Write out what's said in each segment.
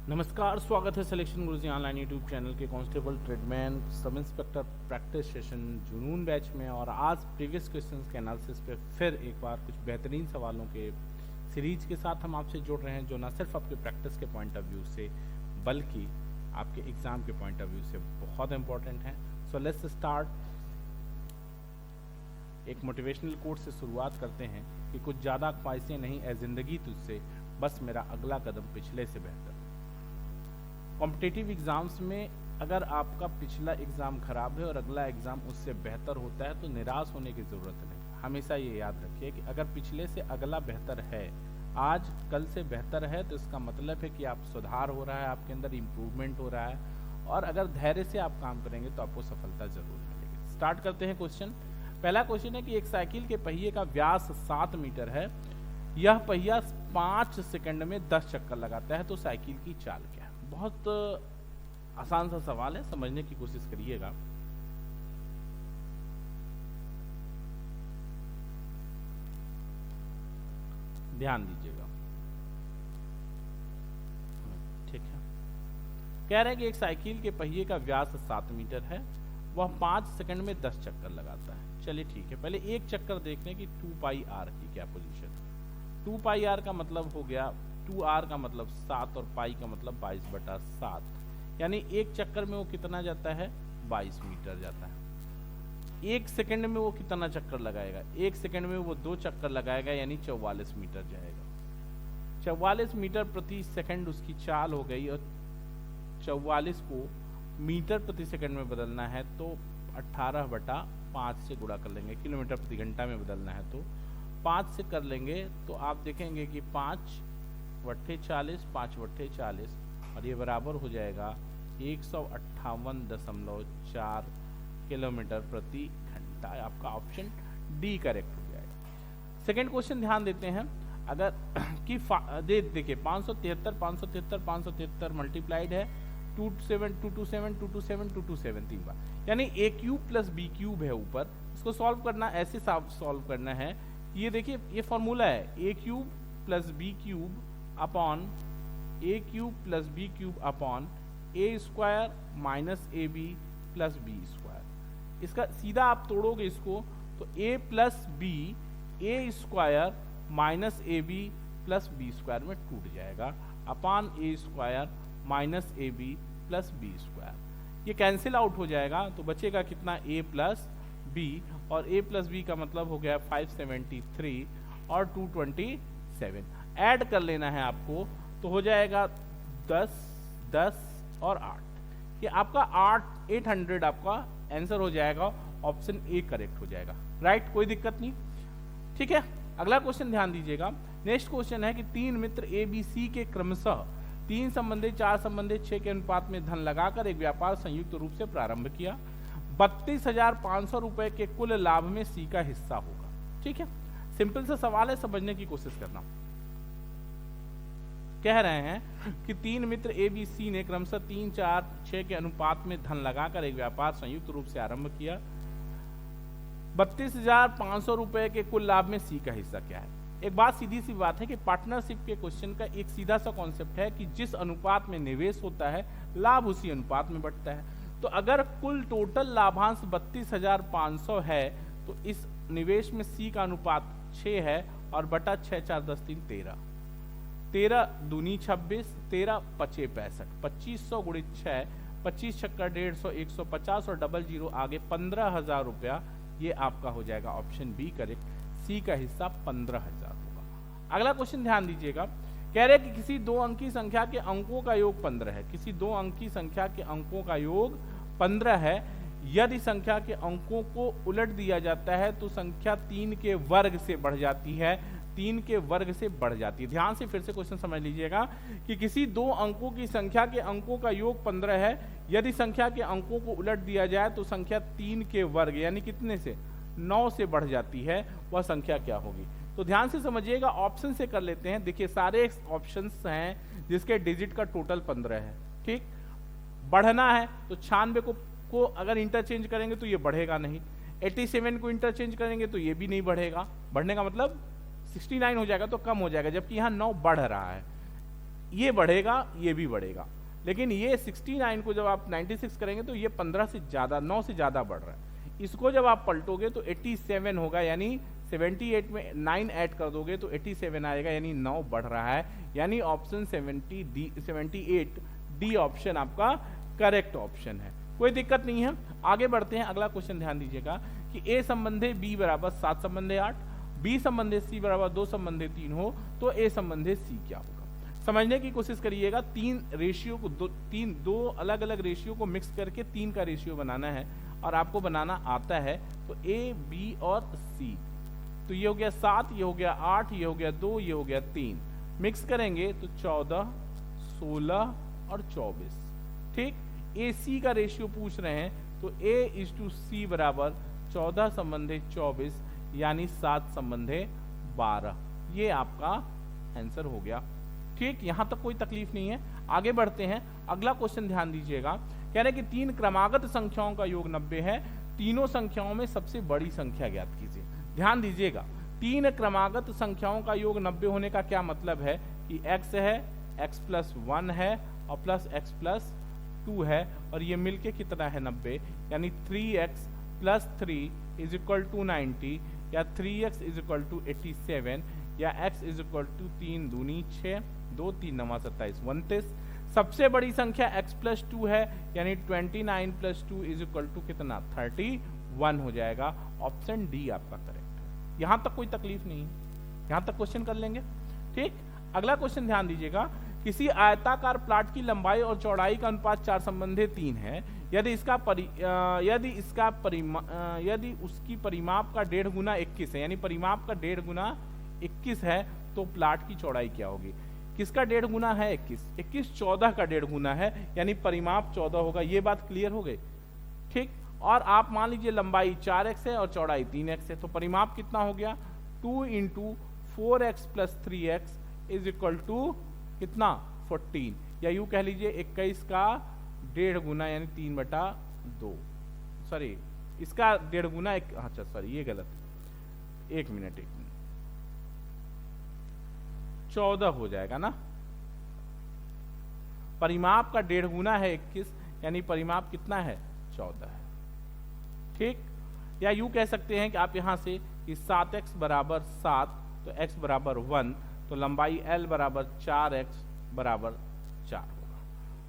नमस्कार, स्वागत है सिलेक्शन गुरुजी ऑनलाइन यूट्यूब चैनल के constable tradesman sub inspector practice session जुनून बैच में। और आज प्रीवियस क्वेश्चंस के एनालिसिस पे फिर एक बार कुछ बेहतरीन सवालों के सीरीज के साथ हम आपसे जुड़ रहे हैं, जो न सिर्फ आपके प्रैक्टिस के पॉइंट ऑफ व्यू से बल्कि आपके एग्जाम के पॉइंट ऑफ व्यू से बहुत इंपॉर्टेंट है। So let's start. एक मोटिवेशनल कोट से शुरुआत करते हैं कि कुछ ज़्यादा ख्वाहिशें नहीं है जिंदगी तुझसे, बस मेरा अगला कदम पिछले से बेहतर। कॉम्पिटिटिव एग्जाम्स में अगर आपका पिछला एग्ज़ाम खराब है और अगला एग्ज़ाम उससे बेहतर होता है तो निराश होने की ज़रूरत नहीं। हमेशा ये याद रखिए कि अगर पिछले से अगला बेहतर है, आज कल से बेहतर है, तो इसका मतलब है कि आप सुधार हो रहा है, आपके अंदर इम्प्रूवमेंट हो रहा है। और अगर धैर्य से आप काम करेंगे तो आपको सफलता ज़रूर मिलेगी। स्टार्ट करते हैं क्वेश्चन। पहला क्वेश्चन है कि एक साइकिल के पहिए का व्यास 7 मीटर है, यह पहिया 5 सेकंड में 10 चक्कर लगाता है, तो साइकिल की चाल क्या है। बहुत आसान सा सवाल है, समझने की कोशिश करिएगा। ध्यान दीजिएगा। ठीक है, कह रहे हैं कि एक साइकिल के पहिए का व्यास 7 मीटर है, वह 5 सेकंड में 10 चक्कर लगाता है। चलिए ठीक है, पहले एक चक्कर देख लें कि 2 पाई आर की क्या पोजीशन है। 2 पाई आर का मतलब हो गया, 2r का मतलब 7 और पाई का मतलब 22/7, यानी एक चक्कर में वो कितना जाता है, 22 मीटर जाता है। एक सेकंड में वो कितना चक्कर लगाएगा, एक सेकंड में वो 2 चक्कर लगाएगा, यानी 44 मीटर जाएगा। 44 मीटर प्रति सेकंड उसकी चाल हो गई, और 44 को मीटर प्रति सेकंड में बदलना है तो 18/5 से गुणा कर लेंगे। किलोमीटर प्रति घंटा में बदलना है तो 5 से कर लेंगे, तो आप देखेंगे कि 5 वट्ठे 40, 5 वट्ठे 40, और ये बराबर हो जाएगा 158.4 किलोमीटर प्रति घंटा। आपका ऑप्शन डी करेक्ट हो जाएगा। सेकंड क्वेश्चन ध्यान देते हैं। अगर कि देखिए 573 मल्टीप्लाइड है 227 तीन बार, यानी ए क्यूब प्लस बी क्यूब है ऊपर। इसको सॉल्व करना, ऐसे सॉल्व करना है। ये देखिए, ये फॉर्मूला है a cube plus b cube upon a cube plus b cube upon a square minus a b plus b square. इसका सीधा आप तोड़ोगे इसको तो a plus b a square minus a b plus b square में टूट जाएगा, upon a square minus a b plus b square. ये कैंसिल आउट हो जाएगा, तो बचेगा कितना, ए प्लस बी, और ए प्लस बी का मतलब हो गया 573 और 227। ऐड कर लेना है आपको, तो हो जाएगा 10, 10 और 8। ये आपका 800 आपका आंसर हो जाएगा। ऑप्शन ए करेक्ट हो जाएगा। राइट, कोई दिक्कत नहीं। ठीक है, अगला क्वेश्चन ध्यान दीजिएगा। नेक्स्ट क्वेश्चन है कि 3 मित्र ए बी सी के क्रमशः 3 संबंधित 4 संबंधित 6 के अनुपात में धन लगाकर एक व्यापार संयुक्त रूप से प्रारंभ किया। 32,500 रुपए के कुल लाभ में सी का हिस्सा होगा। ठीक है, सिंपल सा सवाल है, समझने की कोशिश करना। कह रहे हैं कि 3 मित्र ए बी सी ने क्रमशः 3, 4, 6 के अनुपात में धन लगाकर एक व्यापार संयुक्त रूप से आरंभ किया। 32,500 रुपए के कुल लाभ में सी का हिस्सा क्या है। एक बात, सीधी सी बात है कि पार्टनरशिप के क्वेश्चन का एक सीधा सा कॉन्सेप्ट है कि जिस अनुपात में निवेश होता है, लाभ उसी अनुपात में बढ़ता है। तो अगर कुल टोटल लाभांश 32,500 है, तो इस निवेश में सी का अनुपात 6 है, और बटा 6, 4, 10, 3, 13, 13 दूनी 26, 13 पचे 65, 2500 गुणित 6, 25 छक्का 150, 150 और डबल जीरो आगे 15,000 रुपया। ये आपका हो जाएगा ऑप्शन बी करेक्ट। सी का हिस्सा 15,000 होगा। अगला क्वेश्चन ध्यान दीजिएगा। कह रहे कि किसी 2 अंकी संख्या के अंकों का योग 15 है। किसी 2 अंकी संख्या के अंकों का योग 15 है। यदि संख्या के अंकों को उलट दिया जाता है तो संख्या 3 के वर्ग से बढ़ जाती है, 3 के वर्ग से बढ़ जाती है। ध्यान से फिर से क्वेश्चन समझ लीजिएगा कि किसी 2 अंकों की संख्या के अंकों का योग 15 है। यदि संख्या के अंकों को उलट दिया जाए तो संख्या 3 के वर्ग यानी कितने से, 9 से बढ़ जाती है। वह संख्या क्या होगी। तो ध्यान से समझिएगा, ऑप्शन से कर लेते हैं। देखिए सारे ऑप्शंस हैं जिसके डिजिट का टोटल 15 है। ठीक, बढ़ना है तो 96 को अगर इंटरचेंज करेंगे तो ये बढ़ेगा नहीं, 87 को इंटरचेंज करेंगे तो ये भी नहीं बढ़ेगा। बढ़ने का मतलब 69 हो जाएगा तो कम हो जाएगा, जबकि यहाँ 9 बढ़ रहा है। ये बढ़ेगा, ये भी बढ़ेगा, लेकिन ये 69 को जब आप 96 करेंगे तो ये 15 से ज़्यादा, 9 से ज़्यादा बढ़ रहा है। इसको जब आप पलटोगे तो 87 होगा, यानी 78 में 9 ऐड कर दोगे तो 87 आएगा, यानी 9 बढ़ रहा है, यानी ऑप्शन 78 डी ऑप्शन आपका करेक्ट ऑप्शन है। कोई दिक्कत नहीं है, आगे बढ़ते हैं। अगला क्वेश्चन ध्यान दीजिएगा कि ए संबंधे बी बराबर 7 संबंधे 8, बी संबंधे सी बराबर 2 संबंधे 3 हो तो ए संबंधे सी क्या होगा। समझने की कोशिश करिएगा। तीन रेशियो को दो अलग अलग रेशियो को मिक्स करके 3 का रेशियो बनाना है और आपको बनाना आता है, तो ए बी और सी, तो ये हो गया 7, ये हो गया 8, ये हो गया 2, ये हो गया 3, मिक्स करेंगे तो 14, 16 और 24। ठीक, ए सी का रेशियो पूछ रहे हैं तो A/C बराबर 14 संबंधे 24 यानी 7 संबंधे 12, ये आपका आंसर हो गया। ठीक, यहां तक कोई तकलीफ नहीं है। आगे बढ़ते हैं। अगला क्वेश्चन ध्यान दीजिएगा, कह रहे हैं कि 3 क्रमागत संख्याओं का योग 90 है, तीनों संख्याओं में सबसे बड़ी संख्या ज्ञात कीजिए। ध्यान दीजिएगा, 3 क्रमागत संख्याओं का योग 90 होने का क्या मतलब है कि x है, x + 1 है और प्लस x + 2 है, और ये मिलके कितना है 90, यानी 3x + 3 = 90, या 3x = 87, या x = 3 दूनी 6, 2 3 9 27 29। सबसे बड़ी संख्या x + 2 है, यानी 29 + 2 = कितना 31 हो जाएगा। ऑप्शन डी आपका करेक्ट है। यहां तक कोई तकलीफ नहीं है, यहां तक क्वेश्चन कर लेंगे। ठीक, अगला क्वेश्चन ध्यान दीजिएगा, किसी आयताकार प्लाट की लंबाई और चौड़ाई का अनुपात 4 संबंधे 3 है, यदि उसकी परिमाप का 1.5 गुना 21 है, यानी परिमाप का 1.5 गुना 21 है, तो प्लाट की चौड़ाई क्या होगी। किसका 1.5 गुना है 21 14 का 1.5 गुना है, यानी परिमाप 14 होगा। ये बात क्लियर हो गई। ठीक, और आप मान लीजिए लंबाई 4x है और चौड़ाई 3x है, तो परिमाप कितना हो गया 2 × 4x + 3x = कितना 14, या यूं कह लीजिए 21 का 1.5 गुना यानी 3/2, सॉरी इसका 1.5 गुना अच्छा सॉरी ये गलत, 1 मिनट 14 हो जाएगा ना। परिमाप का 1.5 गुना है 21, यानी परिमाप कितना है 14 है। ठीक, या यूं कह सकते हैं कि आप यहां से कि 7x = 7 तो x = 1, तो लंबाई L = 4x = 4 होगा।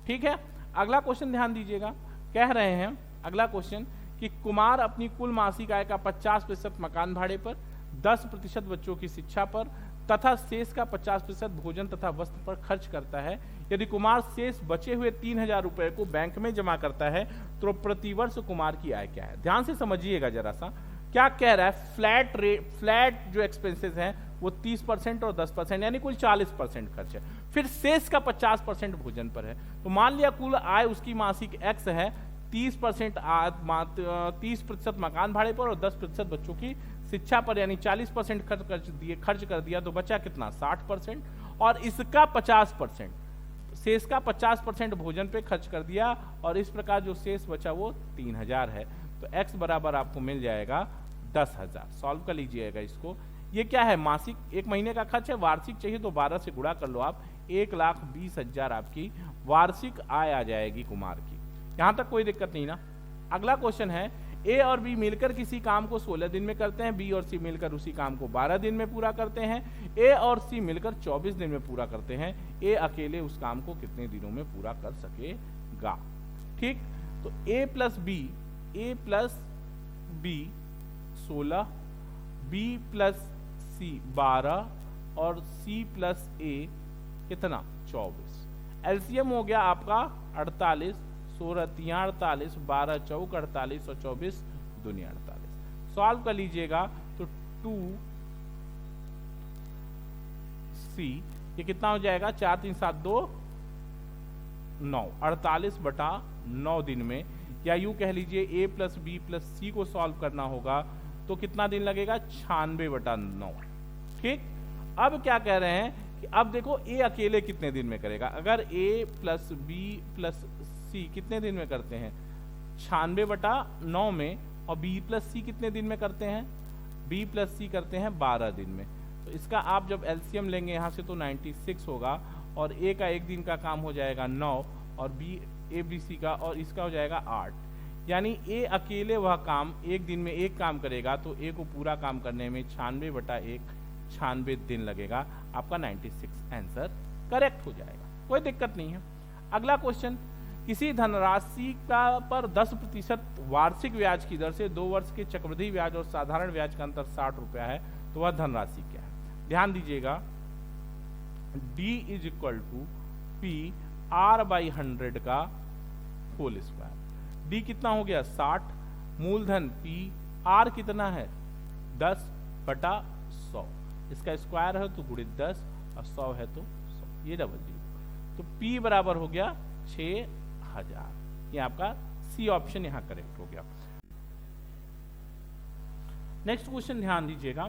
ठीक है, अगला क्वेश्चन ध्यान दीजिएगा, कह रहे हैं अगला क्वेश्चन कि कुमार अपनी कुल मासिक आय का 50% मकान भाड़े पर, 10% बच्चों की शिक्षा पर तथा शेष का 50% भोजन तथा वस्त्र पर खर्च करता है। यदि कुमार शेष बचे हुए 3000 रुपए को बैंक में जमा करता है तो प्रतिवर्ष कुमार की आय क्या है। ध्यान से समझिएगा जरा सा, क्या कह रहा है, फ्लैट जो एक्सपेंसेस हैं वो 30% और 10%, यानी कुल 40% खर्च है, फिर शेष का 50% भोजन पर है। तो मान लिया कुल आय उसकी मासिक x है, 30% मकान भाड़े पर और 10% बच्चों की शिक्षा पर, यानी 40% खर्च कर दिया, तो बचा कितना 60%, और इसका 50%, शेष का 50% भोजन पे खर्च कर दिया, और इस प्रकार जो शेष बचा वो 3000 है। तो x बराबर आपको मिल जाएगा 10,000। सॉल्व कर लीजिएगा इसको। ये क्या है, मासिक 1 महीने का खर्च है, वार्षिक चाहिए तो 12 से गुणा कर लो आप, 1,20,000 आपकी वार्षिक आय आ जाएगी कुमार की। यहां तक कोई दिक्कत नहीं ना। अगला क्वेश्चन है, ए और बी मिलकर किसी काम को 16 दिन में करते हैं, बी और सी मिलकर उसी काम को 12 दिन में पूरा करते हैं, ए और सी मिलकर 24 दिन में पूरा करते हैं, ए अकेले उस काम को कितने दिनों में पूरा कर सकेगा। ठीक, तो a plus B 16, B plus सी 12 और सी प्लस ए कितना 24। एलसीएम हो गया आपका 48, 16 3 48, 12 चौक 48 और 24 दूनी 48। सॉल्व कर लीजिएगा तो 2c ये कितना हो जाएगा 4 3 7 2 9, 48/9 दिन में, या यूं कह लीजिए a प्लस बी प्लस सी को सॉल्व करना होगा तो कितना दिन लगेगा 96/9। ठीक, अब क्या कह रहे हैं कि अब देखो a अकेले कितने दिन में करेगा। अगर a प्लस बी प्लस सी कितने दिन में करते हैं 96/9 में, और b प्लस सी कितने दिन में करते हैं, b प्लस सी करते हैं 12 दिन में। तो इसका आप जब एलसीएम लेंगे यहाँ से तो 96 होगा, और ए का एक दिन का काम हो जाएगा 9 और बी ABC का और इसका हो जाएगा 8। यानी ए अकेले वह काम एक दिन में एक काम करेगा तो ए को पूरा काम करने में 96/1 96 दिन लगेगा। आपका 96 आंसर करेक्ट हो जाएगा, कोई दिक्कत नहीं है। अगला क्वेश्चन, किसी धनराशि का पर 10% वार्षिक ब्याज की दर से 2 वर्ष के चक्रवृद्धि ब्याज और साधारण ब्याज का अंतर 60 रुपया है, तो वह धनराशि क्या है? ध्यान दीजिएगा, D = P R/100 का होल स्क्वायर। D कितना हो गया 60, मूलधन P, R कितना है 10/100, इसका स्क्वायर है तो गुणित 10 और 100 है तो 100, ये डबल 0, तो P बराबर हो गया 6000। ये आपका सी ऑप्शन यहाँ करेक्ट हो गया। नेक्स्ट क्वेश्चन ध्यान दीजिएगा,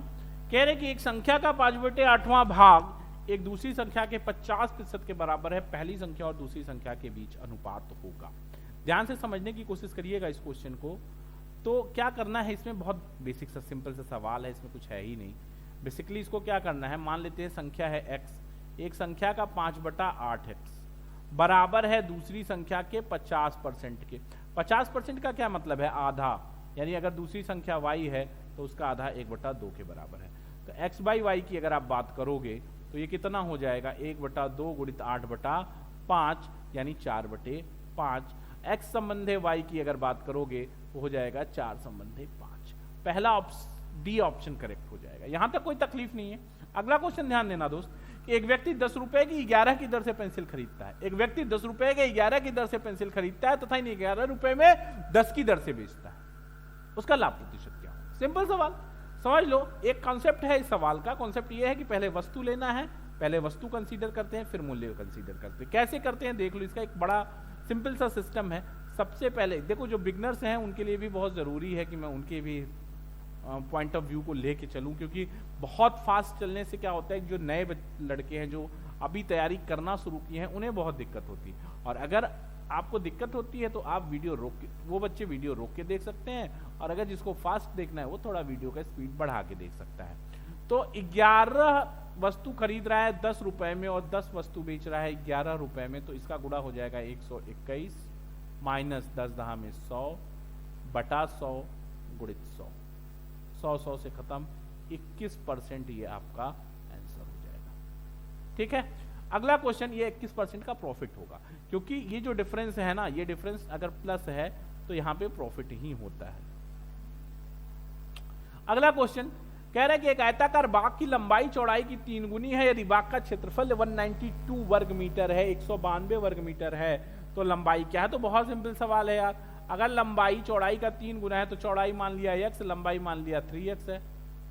कह रहे कि एक संख्या का 5/8वां भाग एक दूसरी संख्या के 50% के बराबर है, पहली संख्या और दूसरी संख्या के बीच अनुपात होगा। ध्यान से समझने की कोशिश करिएगा इस क्वेश्चन को। तो क्या करना है, इसमें बहुत बेसिक सा सिंपल सा सवाल है, इसमें कुछ है ही नहीं। बेसिकली इसको क्या करना है, मान लेते हैं संख्या है x, एक संख्या का 5/8x बराबर है दूसरी संख्या के 50% के। 50% का क्या मतलब है, आधा, यानी अगर दूसरी संख्या y है तो उसका आधा 1/2 के बराबर है। तो x/y की अगर आप बात करोगे तो ये कितना हो जाएगा, 1/2 गुणित 8/5 यानी 4/5। x संबंधे y की अगर बात करोगे तो हो जाएगा 4 संबंधे 5। पहला डी ऑप्शन करेक्ट हो जाएगा, यहां तक कोई तकलीफ नहीं है। अगला क्वेश्चन ध्यान देना दोस्त, कि एक व्यक्ति 10 रुपए की 11 की दर से पेंसिल खरीदता है। एक व्यक्ति 10 रुपए के 11 की दर से पेंसिल खरीदता है तथा इन 11 रुपए में 10 की दर से बेचता है, उसका लाभ प्रतिशत क्या होगा? सिंपल सवाल, समझ लो। एक कॉन्सेप्ट है इस सवाल का, कॉन्सेप्ट ये है कि पहले वस्तु लेना है, पहले वस्तु कंसीडर करते हैं फिर मूल्य कंसीडर करते हैं। कैसे करते हैं देख लो, इसका एक बड़ा सिंपल सा सिस्टम है। सबसे पहले देखो, जो बिगनर्स हैं उनके लिए भी बहुत जरूरी है कि मैं उनके भी पॉइंट ऑफ व्यू को लेके चलूं, क्योंकि बहुत फास्ट चलने से क्या होता है, जो नए लड़के हैं जो अभी तैयारी करना शुरू किए हैं उन्हें बहुत दिक्कत होती है। और अगर आपको दिक्कत होती है तो आप वीडियो रोक के, वो बच्चे वीडियो रोक के देख सकते हैं, और अगर जिसको फास्ट देखना है वो थोड़ा वीडियो का स्पीड बढ़ा के देख सकता है। तो 11 वस्तु खरीद रहा है 10 रुपए में और 10 वस्तु बेच रहा है 11 रुपए में, तो इसका गुणा हो जाएगा 121 माइनस 10 में 100 बटा 100 गुणित 100, 100 से खत्म, 21% ये आपका आंसर हो जाएगा। ठीक है, अगला क्वेश्चन, ये 21% का प्रॉफिट होगा, क्योंकि ये जो डिफरेंस है ना, ये डिफरेंस अगर प्लस है तो यहां पे प्रॉफिट ही होता है। अगला क्वेश्चन कह रहा है कि एक आयताकार बाग की लंबाई चौड़ाई की 3 गुनी है, यदि बाग का क्षेत्रफल 192 वर्ग मीटर है, 192 वर्ग मीटर है, तो लंबाई क्या है? तो बहुत सिंपल सवाल है यार, अगर लंबाई चौड़ाई का 3 गुना है तो चौड़ाई मान लिया x, लंबाई मान लिया 3x है,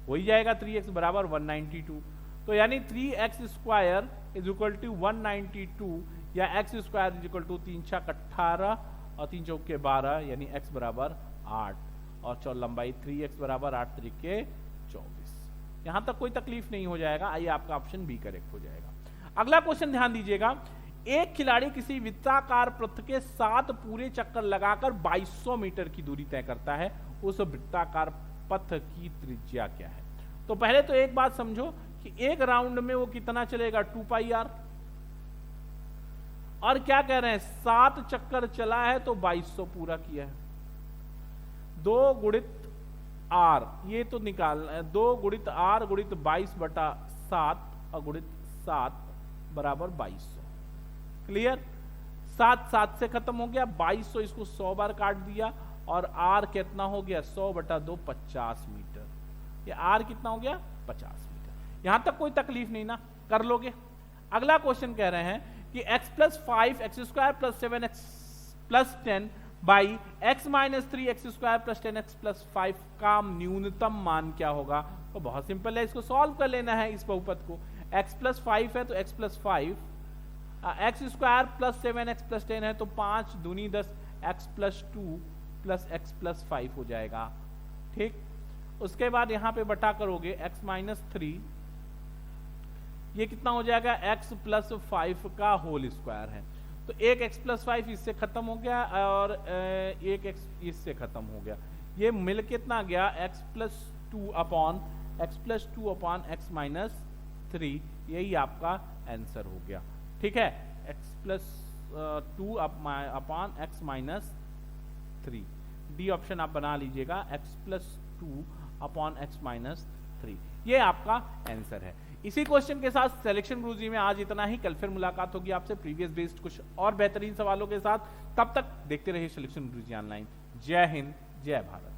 हो ही जाएगा 3x बराबर 192। तो यानी 3x square is equal to 192, या x square is equal to 3 छक 18 और 3 चौके 12, यानी x बराबर 8 और लंबाई 3x बराबर 8 त्रिके 24। यहां तक कोई तकलीफ नहीं हो जाएगा, आइए आपका ऑप्शन बी करेक्ट हो जाएगा। अगला क्वेश्चन ध्यान दीजिएगा, एक खिलाड़ी किसी वृत्ताकार पथ के 7 पूरे चक्कर लगाकर 2200 मीटर की दूरी तय करता है, उस वृत्ताकार पथ की त्रिज्या क्या है? तो पहले तो एक बात समझो कि एक राउंड में वो कितना चलेगा, 2πr, और क्या कह रहे हैं 7 चक्कर चला है तो 2200 पूरा किया है। 2 गुणित r, ये तो निकालना है, 2 गुणित r गुणित 22/7 और गुणित 7 बराबर 2200। क्लियर, 7 से खत्म हो गया, 2200 इसको 100 बार काट दिया, और r कितना हो गया 100/2 50 मीटर। ये r कितना हो गया 50 मीटर। यहां तक कोई तकलीफ नहीं ना, कर लोगे। अगला क्वेश्चन कह रहे हैं कि x + 5 x² + 7x + 10 by x - 3x² + 10x + 5 का न्यूनतम मान क्या होगा? तो बहुत सिंपल है, इसको सॉल्व कर लेना है इस बहुपद को। x + 5 है तो x + 5, x² + 7x + 10 है तो 5 दूनी 10, x + 2 + x + 5 हो जाएगा। ठीक, उसके बाद यहां पे बटा करोगे x - 3, ये कितना हो जाएगा x + 5 का होल स्क्वायर है, तो एक x + 5 इससे खत्म हो गया और एक x इससे खत्म हो गया, ये मिल कितना गया x + 2 अपॉन x + 3, यही आपका आंसर हो गया। ठीक है, x plus 2 upon x minus 3। D option आप बना लीजिएगा, x plus 2 upon x minus 3, ये आपका आंसर है। इसी क्वेश्चन के साथ सिलेक्शन गुरुजी में आज इतना ही। कल फिर मुलाकात होगी आपसे प्रीवियस बेस्ड कुछ और बेहतरीन सवालों के साथ। तब तक देखते रहिए सिलेक्शन गुरुजी ऑनलाइन। जय हिंद, जय भारत।